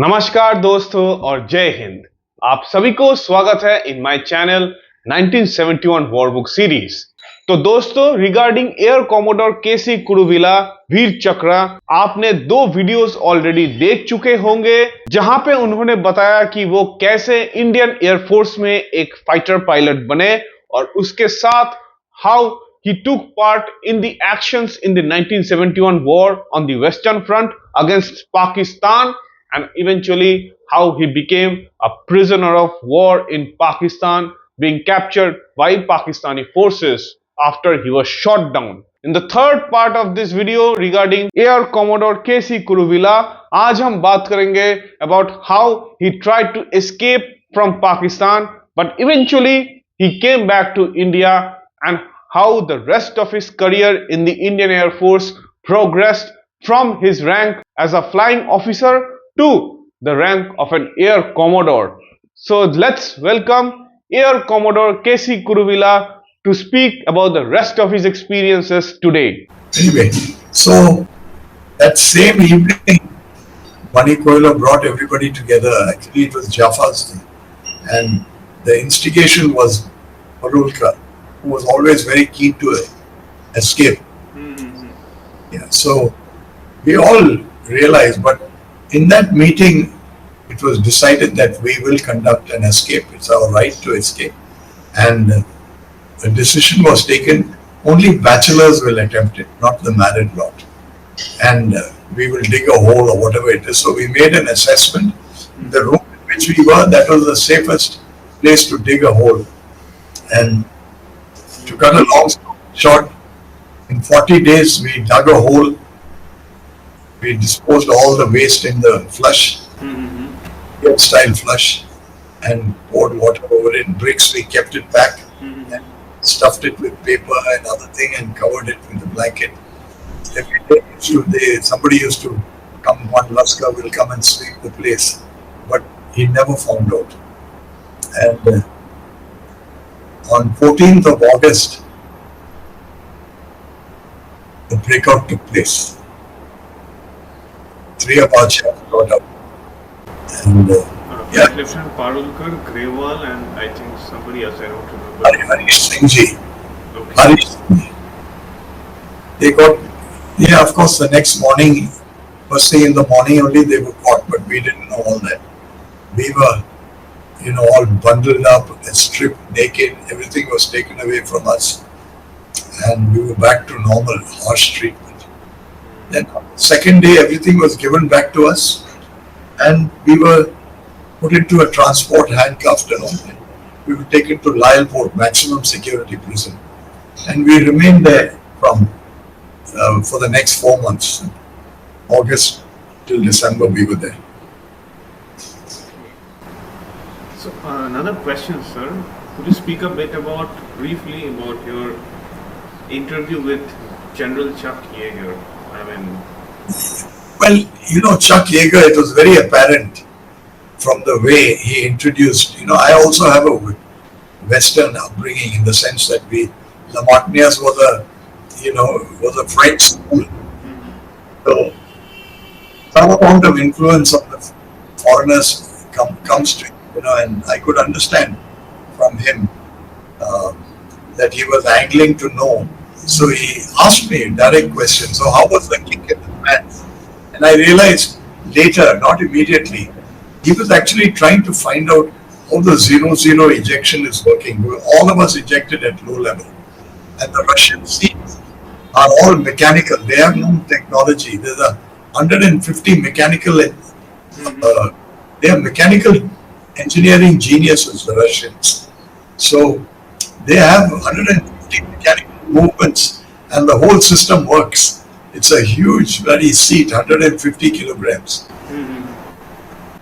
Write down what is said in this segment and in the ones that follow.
नमस्कार दोस्तों और जय हिंद। आप सभी को स्वागत है in my channel 1971 war book series. तो दोस्तों, रिगार्डिंग एयर कॉमोडोर केसी कुरुविला वीर चक्र, आपने दो वीडियोस ऑलरेडी देख चुके होंगे जहां पे उन्होंने बताया कि वो कैसे इंडियन एयरफोर्स में एक फाइटर पायलट बने और उसके साथ how he took part in the actions in the 1971 war on the Western Front against Pakistan, and eventually how he became a prisoner of war in Pakistan, being captured by Pakistani forces after he was shot down. In the third part of this video regarding Air Commodore KC Kuruvilla, आज हम बात करेंगे about how he tried to escape from Pakistan, but eventually he came back to India, and how the rest of his career in the Indian Air Force progressed from his rank as a flying officer to the rank of an Air Commodore. So let's welcome Air Commodore KC Kuruvilla to speak about the rest of his experiences today. Anyway, so that same evening, Mani Koila brought everybody together. Actually, it was Jaffa's thing. And the instigation was Parulkar, who was always very keen to escape. Yeah, so we all realized, but in that meeting, it was decided that we will conduct an escape. It's our right to escape. And the decision was taken, only bachelors will attempt it, not the married lot. And we will dig a hole or whatever it is. So we made an assessment. The room in which we were, that was the safest place to dig a hole. And to cut a long story short, in 40 days we dug a hole, we disposed all the waste in the flush, style flush, and poured water over it. Bricks, we kept it back and stuffed it with paper and other thing and covered it with a blanket. Every day somebody used to come, one Laskar will come and sweep the place, but he never found out. And on 14th of August, the breakout took place. 3 of our chaps got up. And Lieutenant Parulkar, Grewal, and I think somebody else, I don't remember. Harish Singh Ji. Okay. Harish Singh Ji. They got, of course, the next morning, first thing in the morning only they were caught, but we didn't know all that. We were all bundled up and stripped naked. Everything was taken away from us. And we were back to normal, harsh treatment. Then second day, everything was given back to us. And we were put into a transport, handcuffed and all. We were taken to Lyallport, maximum security prison. And we remained there for the next 4 months. August till December, we were there. So another question, sir. Could you speak a bit briefly about your interview with General Chuck Yeager? Well, Chuck Yeager, it was very apparent from the way he introduced. I also have a Western upbringing in the sense that La Martinière was a French school. So some amount of influence of the foreigners comes to and I could understand from him that he was angling to know. So he asked me direct questions. So how was the kick in the pants? And I realized later, not immediately, he was actually trying to find out how the 0-0 ejection is working. All of us ejected at low level. And the Russian seats are all mechanical. They have no technology. There's 150 mechanical, they are mechanical engineering geniuses, the Russians. So they have 150 mechanical movements and the whole system works. It's a huge bloody seat, 150 kilograms.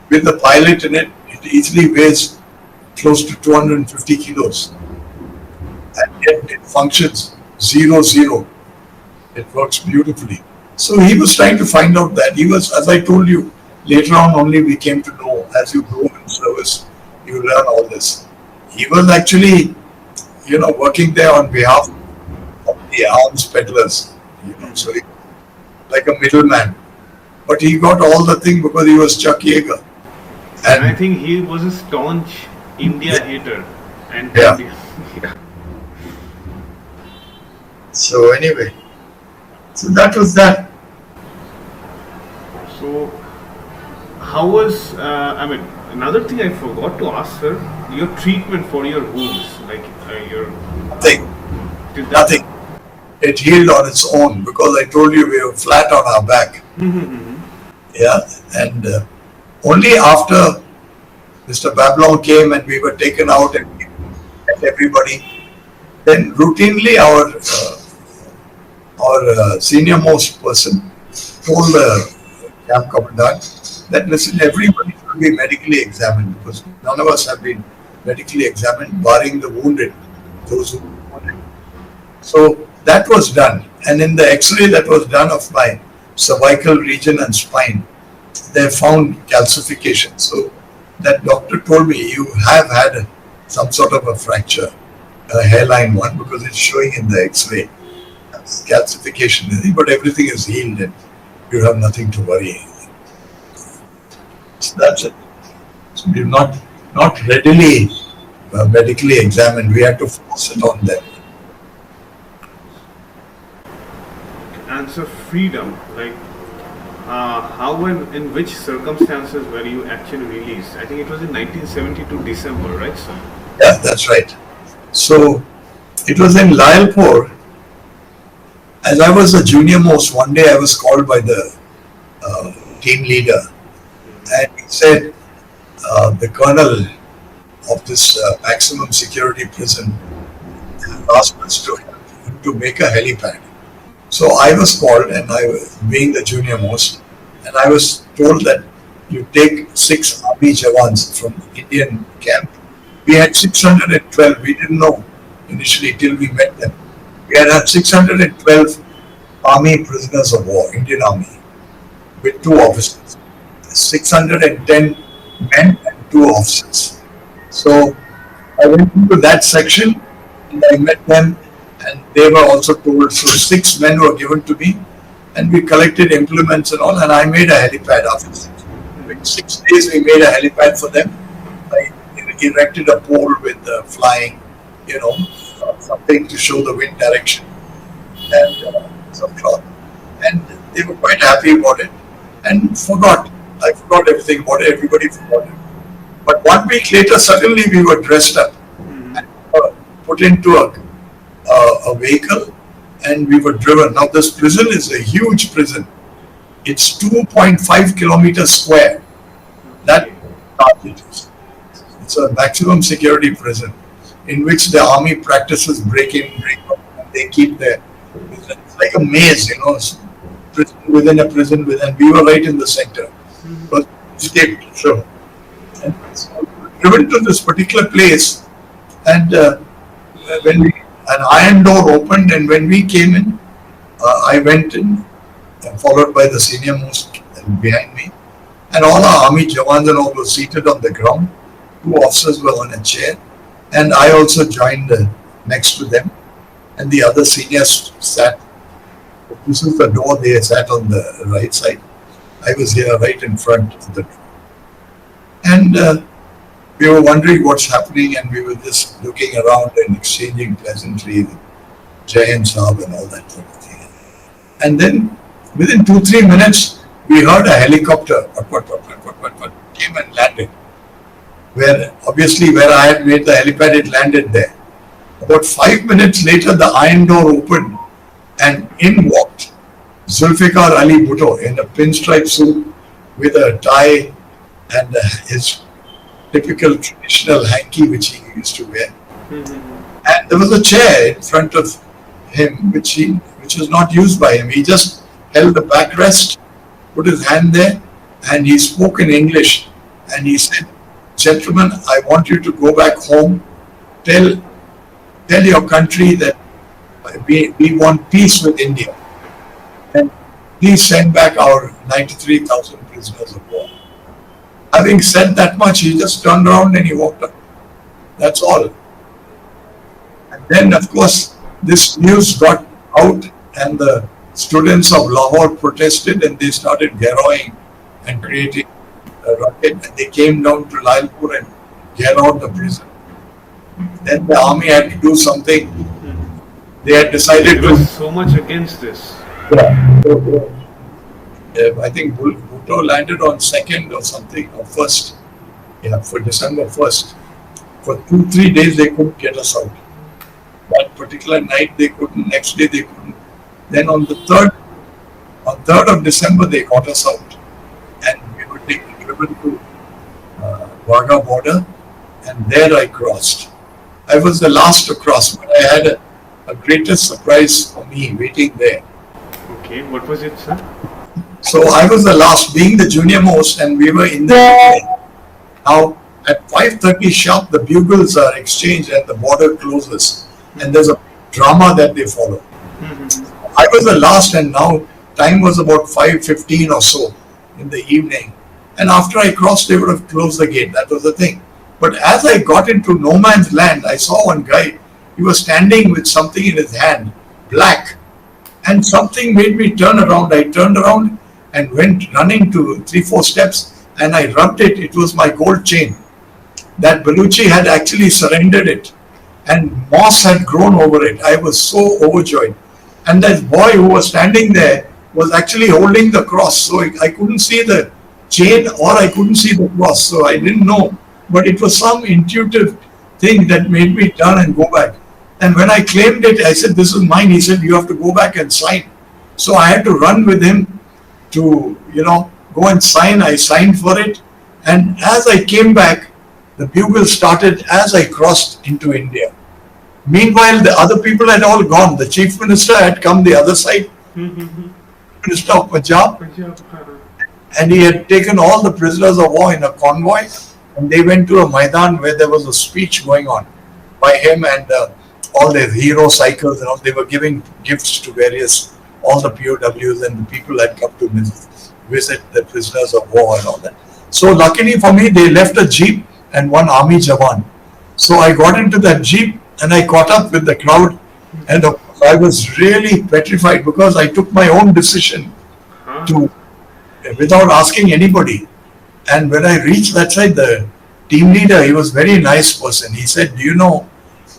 With the pilot in it, it easily weighs close to 250 kilos. And yet it functions 0-0. It works beautifully. So he was trying to find out that. He was, as I told you, later on only we came to know, as you grow in service, you learn all this. He was actually, working there on behalf of the arms peddlers, so he, like a middleman. But he got all the thing because he was Chuck Yeager. And I And think he was a staunch India hater. And yeah, yeah. so anyway, so that was that. So, how was, I mean, another thing I forgot to ask, sir, your treatment for your wounds, like your, Nothing, did that, nothing. It healed on its own because I told you we were flat on our back. Yeah, and only after Mr. Babylon came and we were taken out and we met everybody, then routinely our senior most person told the camp commandant that listen, everybody should be medically examined because none of us have been medically examined, barring the wounded, those who were wounded. So that was done, and in the X-ray that was done of my cervical region and spine, they found calcification. So that doctor told me you have had some sort of a fracture, a hairline one, because it's showing in the X-ray. That's calcification, but everything is healed and you have nothing to worry. So that's it. So we're not readily medically examined. We had to force it on them. answer freedom, like how and in which circumstances were you actually released? I think it was in 1972 December, right, sir? Yeah, that's right. So it was in Lyalpur. As I was a junior most, one day I was called by the team leader, and he said the colonel of this maximum security prison asked us to make a helipad. So I was called, and I was being the junior most, and I was told that you take 6 army jawans from Indian camp. We had 612. We didn't know initially till we met them. We had 612 army prisoners of war, Indian army, with 2 officers. 610 men and 2 officers. So I went into that section and I met them, and they were also told. So 6 men were given to me, and we collected implements and all, and I made a helipad after 6 days. We made a helipad for them. I erected a pole with flying, something to show the wind direction, and some cloth, and they were quite happy about it. And I forgot everything about it. Everybody forgot it. But 1 week later, suddenly we were dressed up and put into a vehicle, and we were driven. Now this prison is a huge prison. It's 2.5 kilometers square. That large it is. It's a maximum security prison in which the army practices break in, break out, and they keep their. It's like a maze, prison within a prison within. We were right in the center. But escaped. So, and so we were driven to this particular place, and when an iron door opened, and when we came in, I went in, followed by the senior most behind me, and all our army jawans and all were seated on the ground. 2 officers were on a chair, and I also joined next to them, and the other seniors sat. This is the door. They sat on the right side. I was here right in front of the door, and we were wondering what's happening, and we were just looking around and exchanging pleasantly with Jai and Saab and all that sort of thing. And then within 2-3 minutes, we heard a helicopter came and landed. Where obviously where I had made the helipad, it landed there. About 5 minutes later, the iron door opened, and in walked Zulfikar Ali Bhutto in a pinstripe suit with a tie and his typical traditional hanky which he used to wear. And there was a chair in front of him which was not used by him. He just held the backrest, put his hand there, and he spoke in English, and he said, "Gentlemen, I want you to go back home, tell your country that we want peace with India, and please send back our 93,000 prisoners of war." Having said that much, he just turned around and he walked up. That's all. And then, of course, this news got out, and the students of Lahore protested, and they started garrowing and creating rocket, and they came down to Lailpur and get out the prison. Then the army had to do something. They had decided There was to. so much against this. Yeah. So, I think Bhutto landed on 2nd or something, or 1st. Yeah, for December 1st. For 2-3 days they couldn't get us out. That particular night they couldn't, next day they couldn't. Then on 3rd of December they got us out. And we were driven to Wagah border, and there I crossed. I was the last to cross, but I had a greatest surprise for me waiting there. Okay, what was it, sir? So I was the last, being the junior most, and we were in the beginning. Now at 5:30 sharp, the bugles are exchanged and the border closes, and there's a drama that they follow. I was the last, and now time was about 5:15 or so in the evening. And after I crossed, they would have closed the gate. That was the thing. But as I got into no man's land, I saw one guy. He was standing with something in his hand, black. And something made me turn around. I turned around and went running to 3-4 steps, and I rubbed it. It was my gold chain. That Baluchi had actually surrendered it, and moss had grown over it. I was so overjoyed. And that boy who was standing there was actually holding the cross. So I couldn't see the chain or I couldn't see the cross. So I didn't know. But it was some intuitive thing that made me turn and go back. And when I claimed it, I said, "This is mine." He said, "You have to go back and sign." So I had to run with him to, go and sign. I signed for it. And as I came back, the bugle started as I crossed into India. Meanwhile, the other people had all gone. The chief minister had come the other side, Minister of Punjab, and he had taken all the prisoners of war in a convoy, and they went to a Maidan where there was a speech going on by him and all the hero cycles and all. They were giving gifts to all the POWs, and the people had come to visit the prisoners of war and all that. So luckily for me, they left a jeep and one army jawan. So I got into that jeep and I caught up with the crowd, and I was really petrified because I took my own decision without asking anybody. And when I reached that side, the team leader, he was a very nice person. He said, "Do you know,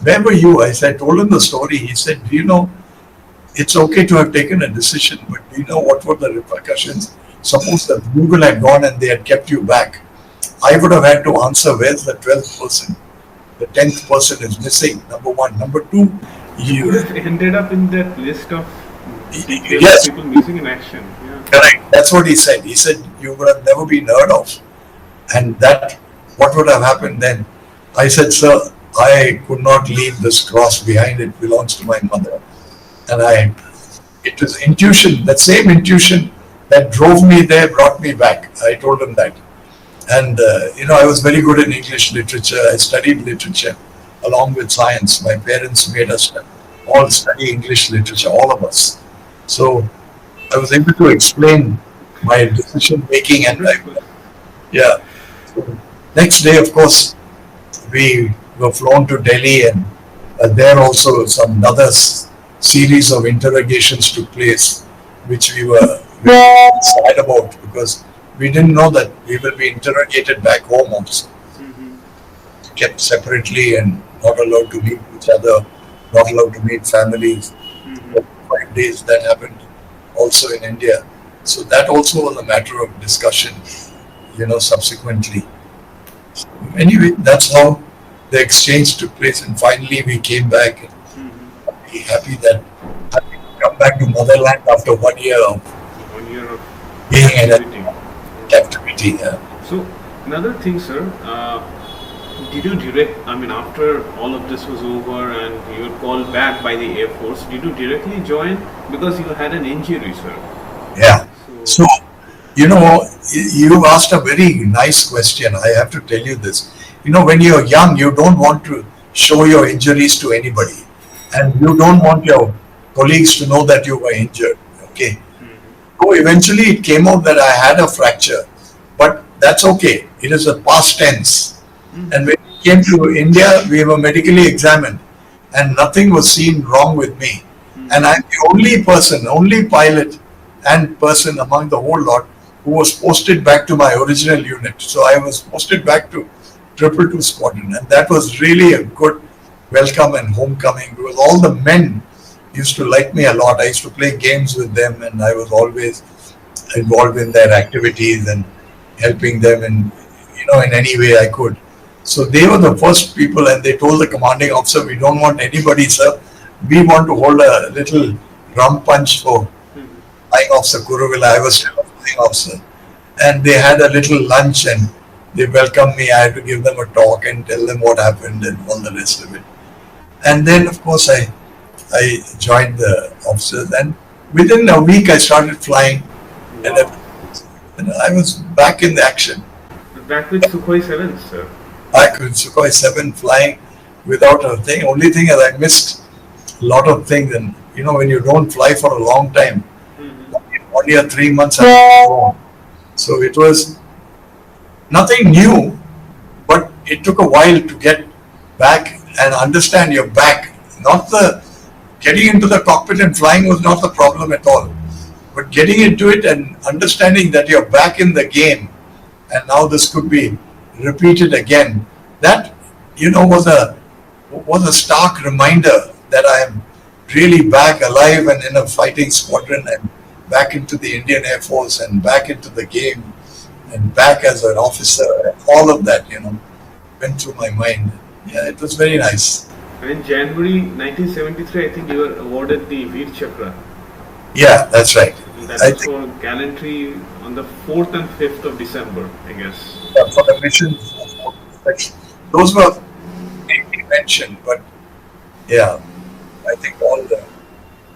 where were you?" I said, told him the story. He said, "Do you know, it's okay to have taken a decision, but do you know what were the repercussions? Suppose the bugle had gone and they had kept you back. I would have had to answer, where's the 12th person? The 10th person is missing, number one. Number two, you ended up in that list of yes, people missing in action." Yeah. Correct. That's what he said. He said, "You would have never been heard of." And that, what would have happened then? I said, "Sir, I could not leave this cross behind. It belongs to my mother." And it was intuition, that same intuition that drove me there brought me back. I told him that. And, I was very good in English literature. I studied literature along with science. My parents made us all study English literature, all of us. So I was able to explain my decision making, and So next day, of course, we were flown to Delhi, and there also some other series of interrogations took place, which we were very sad about because we didn't know that we will be interrogated back home also. Kept separately and not allowed to meet each other, not allowed to meet families. 5 days that happened also in India. So that also was a matter of discussion, subsequently. So anyway, that's how the exchange took place, and finally we came back and be happy that I come back to motherland after 1 year of being in a captivity. So another thing, sir, did you after all of this was over and you were called back by the Air Force, did you directly join because you had an injury, sir? Yeah. So, you asked a very nice question. I have to tell you this. When you're young, you don't want to show your injuries to anybody. And you don't want your colleagues to know that you were injured. Okay. So eventually it came out that I had a fracture. But that's okay. It is a past tense. And when we came to India, we were medically examined. And nothing was seen wrong with me. And I'm the only pilot and person among the whole lot who was posted back to my original unit. So I was posted back to 222 Squadron, and that was really a good welcome and homecoming because all the men used to like me a lot. I used to play games with them, and I was always involved in their activities and helping them in any way I could. So they were the first people, and they told the commanding officer, "We don't want anybody, sir. We want to hold a little rum punch for Flying Officer Kuruvilla." I was still a flying officer, and they had a little lunch and they welcomed me. I had to give them a talk and tell them what happened and all the rest of it. And then, of course, I joined the officers, and within a week I started flying, and I was back in the action. Back with Sukhoi 7, sir. Back with Sukhoi 7 flying without a thing. Only thing is I missed a lot of things, and when you don't fly for a long time, only 3 months I was gone. So it was nothing new, but it took a while to get back and understand you're back. Not the getting into the cockpit and flying was not the problem at all, but getting into it and understanding that you're back in the game, and now this could be repeated again. That was a stark reminder that I am really back alive and in a fighting squadron and back into the Indian Air Force and back into the game and back as an officer. All of that, went through my mind. Yeah, it was very nice. And in January 1973, I think you were awarded the Veer Chakra. Yeah, that's right. That was for gallantry on the 4th and 5th of December, I guess. Yeah, for the mission. Those were maybe mentioned, but yeah, I think all the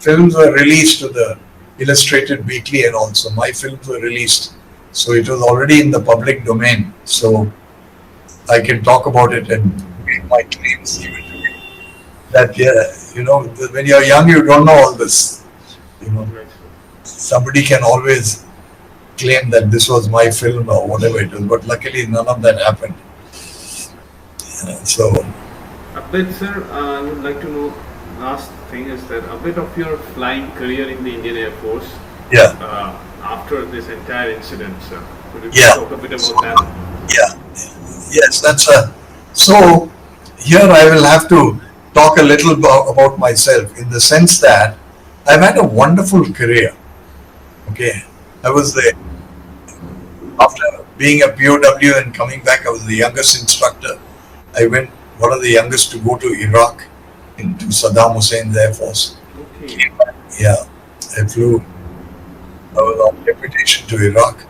films were released to the Illustrated Weekly, and also my films were released. So it was already in the public domain. So I can talk about it and make my claims even today. That, when you're young, you don't know all this. Somebody can always claim that this was my film or whatever it was, but luckily none of that happened. So, a bit, sir, I would like to know, last thing is that a bit of your flying career in the Indian Air Force. Yeah. After this entire incident, sir. Could you talk a bit about that? Yeah. Yes, so here I will have to talk a little about myself in the sense that I've had a wonderful career. Okay. I was after being a POW and coming back, I was the youngest instructor. I went one of the youngest to go to Iraq into Saddam Hussein's Air Force. Okay. Yeah. I was on deputation to Iraq.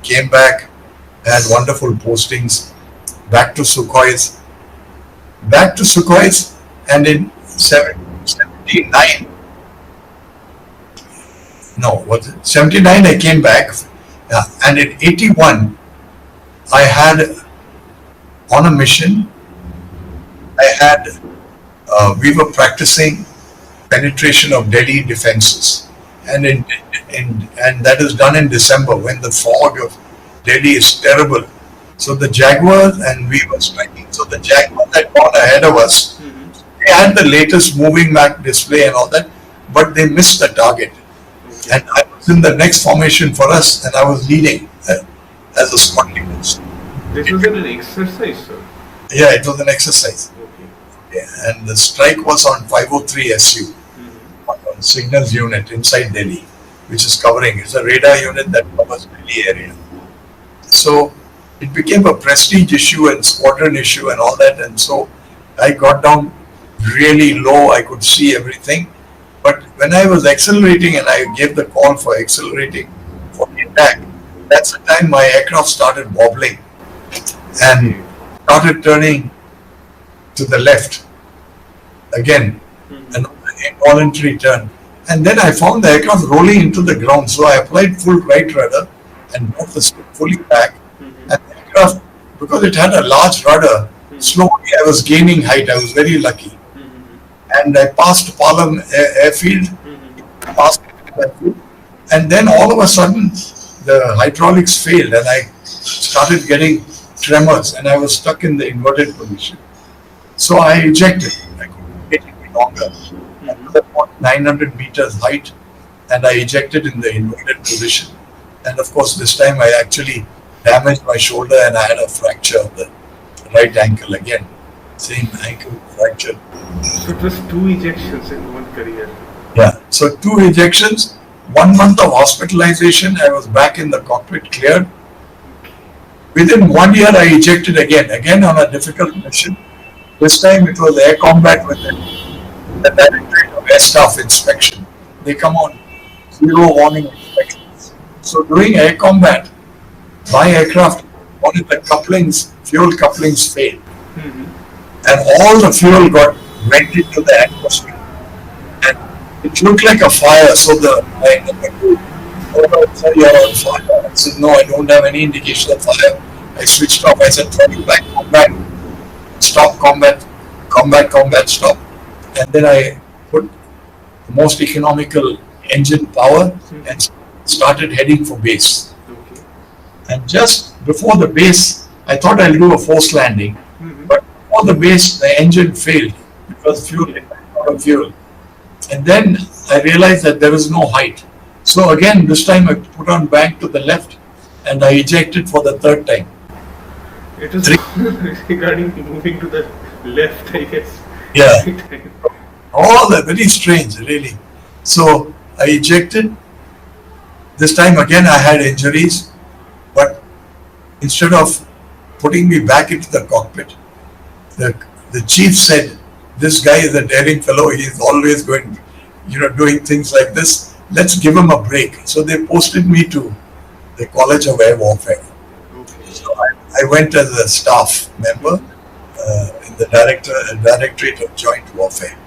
Came back, had wonderful postings, back to Sukhois, and in 79, 79 I came back, and in 81, I had on a mission, we were practicing penetration of Delhi defenses. And and that is done in December when the fog of Delhi is terrible. So the Jaguars and we were striking. So the Jaguars had gone ahead of us. They had the latest moving map display and all that, but they missed the target. And I was in the next formation for us, and I was leading as a squad leader. This was an exercise, sir? Yeah, it was an exercise. Okay. Yeah, and the strike was on 503 SU. Signals unit inside Delhi, which is covering. It's a radar unit that covers Delhi area. So it became a prestige issue and squadron issue and all that. And so I got down really low. I could see everything. But when I was accelerating and I gave the call for accelerating for the attack, that's the time my aircraft started wobbling and started turning to the left again. An involuntary turn, and then I found the aircraft rolling into the ground. So I applied full right rudder and brought the stick fully back. And the aircraft, because it had a large rudder, slowly I was gaining height. I was very lucky, and I passed Palam airfield, and then all of a sudden the hydraulics failed, and I started getting tremors, and I was stuck in the inverted position. So I ejected. I couldn't get any longer. Another 900 meters height, and I ejected in the inverted position. And of course, this time I actually damaged my shoulder and I had a fracture of the right ankle again. Same ankle fracture. So it was 2 ejections in one career. Yeah. So 2 ejections, 1 month of hospitalization. I was back in the cockpit, cleared. Within 1 year, I ejected again on a difficult mission. This time it was air combat with the Directorate of Air Staff Inspection. They come on 0 warning inspections. So during air combat, my aircraft, one of the couplings, fuel couplings failed. And all the fuel got vented to the atmosphere. And it looked like a fire. So my number 2, oh, sorry, you're on fire. I said, no, I don't have any indication of fire. I switched off. I said, throttle back, combat, stop, combat, stop. And then I put the most economical engine power and started heading for base. Okay. And just before the base, I thought I'll do a forced landing. But before the base, the engine failed because fuel, out of fuel. And then I realized that there was no height. So again, this time I put on bank to the left and I ejected for the 3rd time. It was regarding moving to the left, I guess. Yeah. All that very strange, really. So I ejected. This time again I had injuries, but instead of putting me back into the cockpit, the chief said, this guy is a daring fellow, he's always going, doing things like this. Let's give him a break. So they posted me to the College of Air Warfare. Okay. So I went as a staff member in the Directorate of Joint Warfare.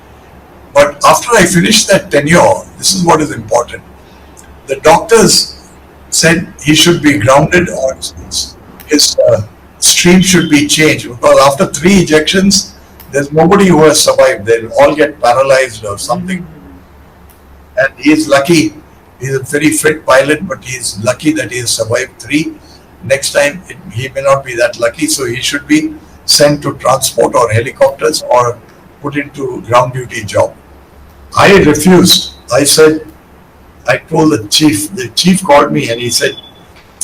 But after I finished that tenure, this is what is important. The doctors said he should be grounded or his stream should be changed, because after 3 ejections, there's nobody who has survived. They'll all get paralyzed or something. And he's lucky. He's a very fit pilot, but he's lucky that he has survived 3. Next time, he may not be that lucky, so he should be sent to transport or helicopters or put into ground duty job. I refused. I told the chief called me and he said,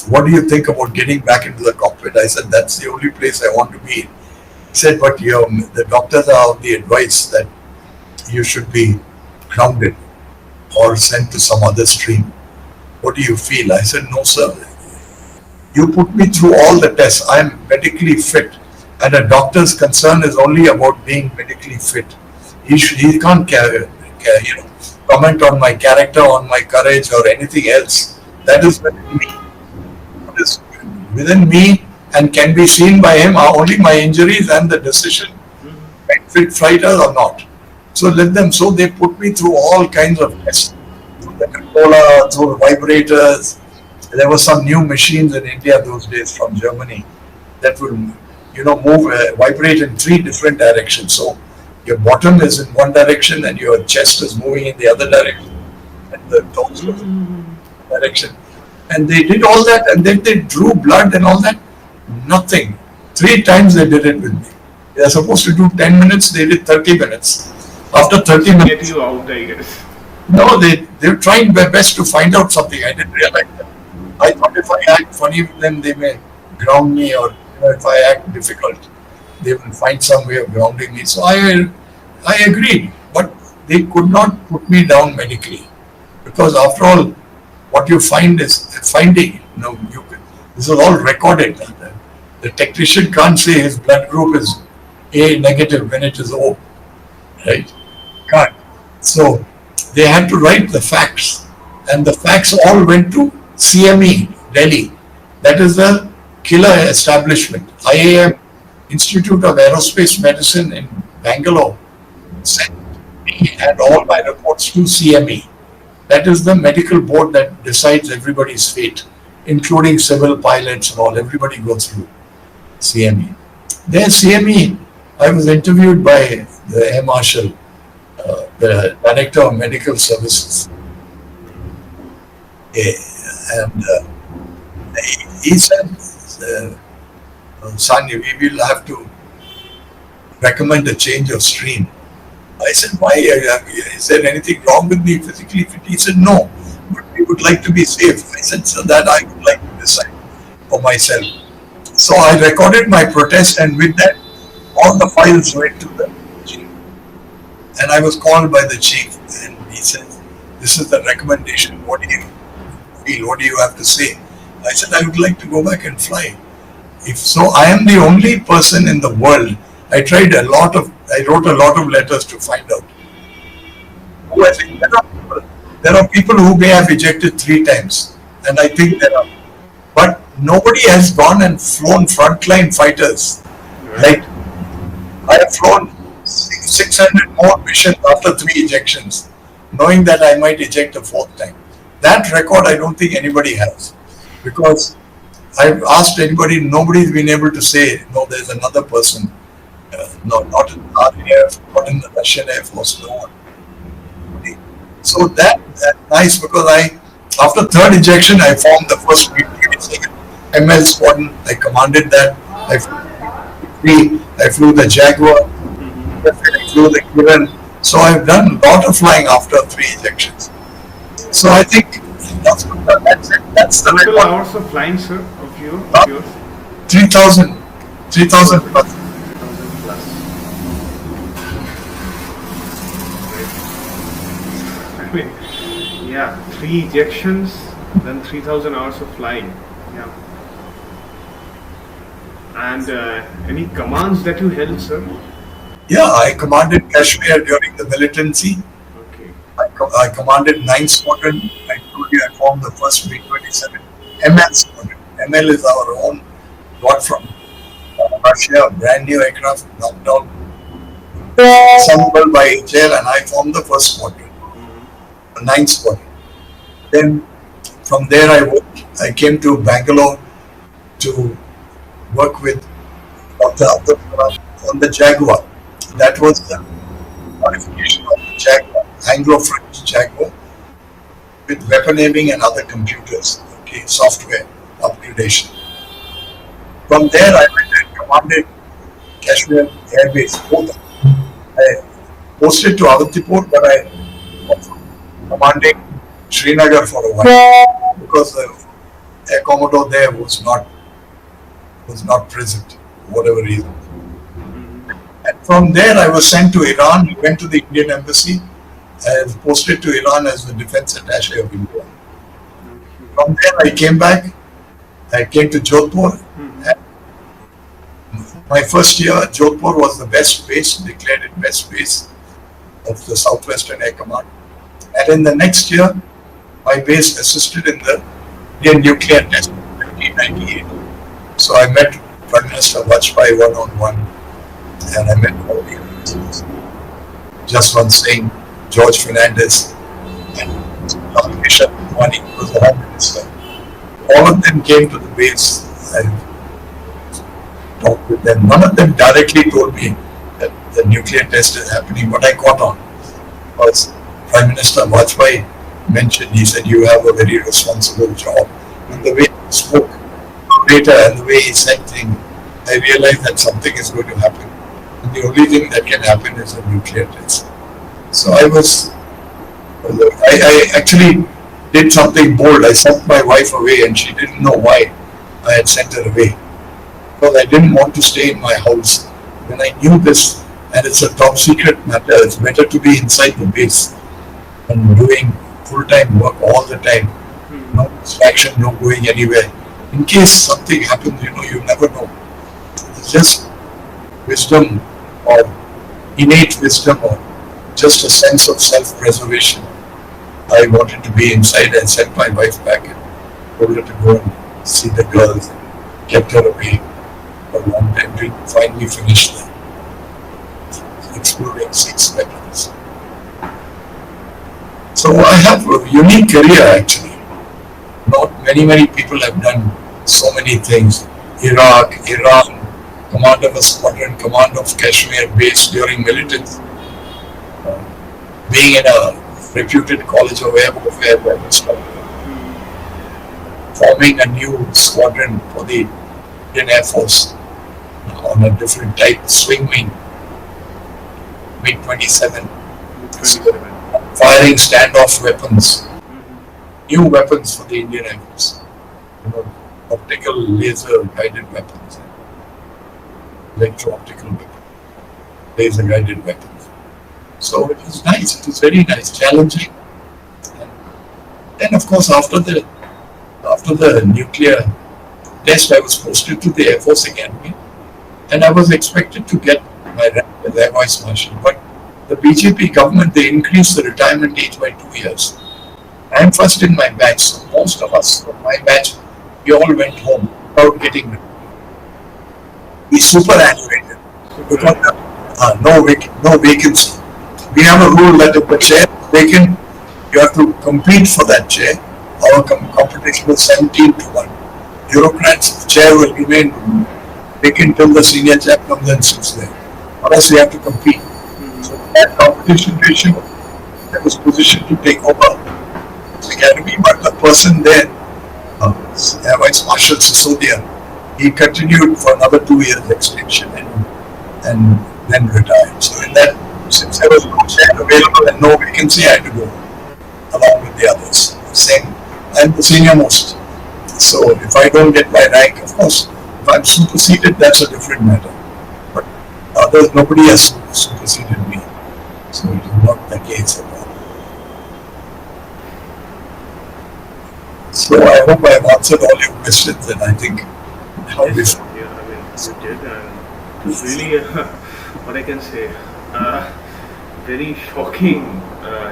what do you think about getting back into the cockpit? I said, that's the only place I want to be. He said, but the doctors are of the advice that you should be grounded or sent to some other stream. What do you feel? I said, no, sir. You put me through all the tests. I am medically fit. And a doctor's concern is only about being medically fit. He can't comment on my character, on my courage or anything else. That is within me. What is within me and can be seen by him are only my injuries and the decision, fit fighter or not. So let them. So they put me through all kinds of tests, through the controller, through vibrators. There were some new machines in India those days from Germany that will, vibrate in 3 different directions. So your bottom is in one direction and your chest is moving in the other direction, and the toes was in the direction. And they did all that, and then they drew blood and all that. Nothing. 3 times they did it with me. They are supposed to do 10 minutes. They did 30 minutes. After 30 minutes, Get you out, I guess. no, they were trying their best to find out something. I didn't realize that. I thought if I act funny with them, they may ground me, or if I act difficult, they will find some way of grounding me. So I agreed, but they could not put me down medically, because after all, what you find is finding. This is all recorded. The technician can't say his blood group is A negative when it is O, right? Can't. So they had to write the facts, and the facts all went to CME, Delhi. That is the killer establishment. IAM, Institute of Aerospace Medicine in Bangalore, sent me and all my reports to CME. That is the medical board that decides everybody's fate, including civil pilots and all. Everybody goes through CME. There, CME, I was interviewed by the Air Marshal, the Director of Medical Services. And he said, Sanya, we will have to recommend a change of stream. I said, why? Is there anything wrong with me physically fit? He said, no, but we would like to be safe. I said, so that I would like to decide for myself. So I recorded my protest, and with that, all the files went to the chief. And I was called by the chief, and he said, this is the recommendation. What do you feel? What do you have to say? I said, I would like to go back and fly. If so, I am the only person in the world. I wrote a lot of letters to find out. Oh, I think there are people who may have ejected 3 times, and I think there are. But nobody has gone and flown frontline fighters. Like, I have flown 600 more missions after 3 ejections, knowing that I might eject a 4th time. That record I don't think anybody has, because I've asked anybody, nobody's been able to say, no, there's another person. No, not in our RAF, not in the Russian Air Force, no one. So that's nice, because after 3rd ejection, I formed the first ML squadron. I commanded that. I flew the Jaguar. I flew the Kiran. So I've done a lot of flying after 3 ejections. So I think that's it. That's the Total record. hours of flying, sir, of yours? 3,000 plus. 3,000 plus. I mean, yeah, 3 ejections, then 3,000 hours of flying. Yeah. And any commands that you held, sir? Yeah, I commanded Kashmir during the militancy. Okay. I commanded 9th Squadron. I told you I formed the first B-27 ML Squadron. ML is our own, got from Russia, brand new aircraft, knocked down, assembled by HL, and I formed the first squadron, the 9th Squadron. Then from there I came to Bangalore to work with Dr. Abdul Kalam on the Jaguar. That was the modification of the Jaguar, Anglo-French Jaguar, with weapon aiming and other computers, okay, software upgradation. From there I went and commanded Kashmir Air Base. Both I posted to Avantipur, but I was commanding Srinagar for a while, because the Air Commodore there was not present for whatever reason. And from there I was sent to Iran, went to the Indian Embassy, I was posted to Iran as the Defense Attaché of India. From there I came back, I came to Jodhpur. My first year, Jodhpur was the best base, declared it best base of the Southwestern Air Command. And in the next year, my base assisted in the Indian nuclear test in 1998. So I met Prime Minister Vajpayee one-on-one, and I met all the ministers. Jaswant Singh, George Fernandez, and Misha Mani, who was the Home Minister. All of them came to the base. I talked with them. None of them directly told me that the nuclear test is happening, but I caught on. Because Prime Minister Vajpayee mentioned, he said, you have a very responsible job. And the way he spoke later and the way he said things, I realized that something is going to happen. And the only thing that can happen is a nuclear test. So I actually did something bold. I sent my wife away, and she didn't know why I had sent her away. Because I didn't want to stay in my house. When I knew this, and it's a top secret matter, it's better to be inside the base and doing full-time work all the time. No distraction, no going anywhere. In case something happens, you never know. It's just wisdom, or innate wisdom, or just a sense of self-preservation. I wanted to be inside and sent my wife back and told her to go and see the girls. Kept her away for a long time till finally finished exploring 6 weapons. So I have a unique career actually. Not many people have done so many things. Iraq, Iran, command of a squadron, command of Kashmir base during militants, being in a reputed college of air warfare, forming a new squadron for the Indian Airforce on a different type, swing wing, MiG-27, firing standoff weapons, new weapons for the Indian Airforce. You know, optical laser guided weapons, electro-optical weapons, laser guided weapons. So it was nice. It was very nice, challenging. And then, of course, after the nuclear test, I was posted to the Air Force Academy, and I was expected to get my rank as Air Vice Marshal. But the BJP government, they increased the retirement age by 2 years. I am first in my batch, so most of us from my batch, we all went home without getting. We superannuated because no vacancy. We have a rule that if the chair is vacant, you have to compete for that chair. Our competition was 17-1. Bureaucrats, the chair will remain vacant till the senior chap comes and sits there. Or else we have to compete. So that competition ratio, I was positioned to take over the academy, but the person there, Air Vice Marshal Sisodia, he continued for another 2 years extension and then retired. So in that, since there was no chair available and no vacancy, I had to go along with the others. Same, I'm the senior most. So if I don't get my rank, of course, if I'm superseded, that's a different matter. But others, nobody has superseded me. So it is not the case at all. So I hope I have answered all your questions, and I think Yes, sir. Yeah, I mean, you did, and it's really, what I can say, very shocking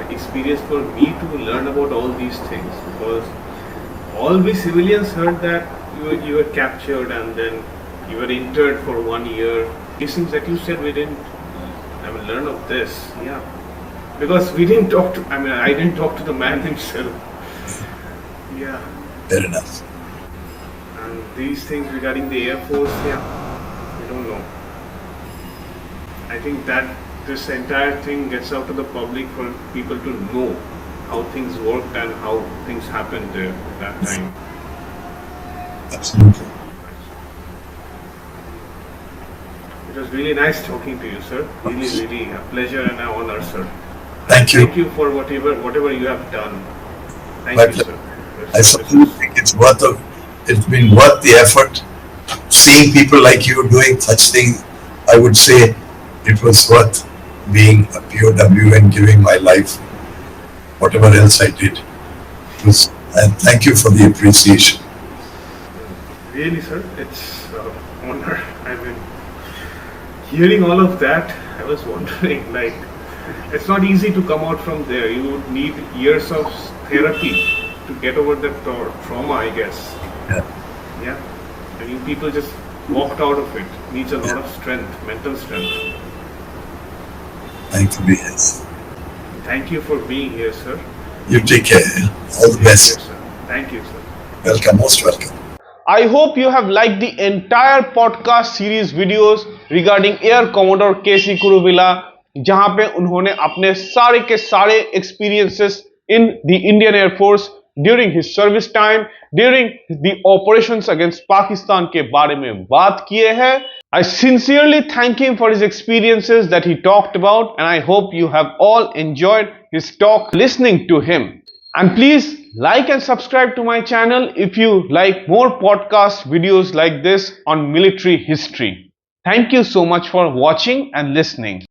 experience for me to learn about all these things, because all we civilians heard that you were captured and then you were interred for 1 year. These things that you said, we didn't, I mean, learn of this, yeah, because we didn't talk to, I mean, I didn't talk to the man himself. Yeah. fair enough. And these things regarding the Air Force, yeah, we don't know. I think that this entire thing gets out to the public for people to know how things worked and how things happened there at that time. Absolutely. It was really nice talking to you, sir. Really, really a pleasure and an honor, sir. Thank you. Thank you for whatever you have done. Thank My you, pleasure. sir. I certainly think it's been worth the effort. Seeing people like you doing such things, I would say it was worth being a POW and giving my life, whatever else I did. And thank you for the appreciation. Really, sir, it's an honor. I mean, hearing all of that, I was wondering, like, it's not easy to come out from there. You would need years of therapy to get over that trauma, I guess. Yeah. Yeah. I mean, people just walked out of it. Needs a lot of strength, mental strength. Thankfully, yes. Thank you for being here, sir. You take care. All the best. Yes, sir. Thank you, sir. Welcome, most welcome. I hope you have liked the entire podcast series videos regarding Air Commodore KC Kuruvilla, जहां पे उन्होंने अपने सारे के सारे experiences in the Indian Air Force during his service time, during the operations against Pakistan के बारे में बात किए हैं. I sincerely thank him for his experiences that he talked about, and I hope you have all enjoyed his talk listening to him. And please like and subscribe to my channel if you like more podcast videos like this on military history. Thank you so much for watching and listening.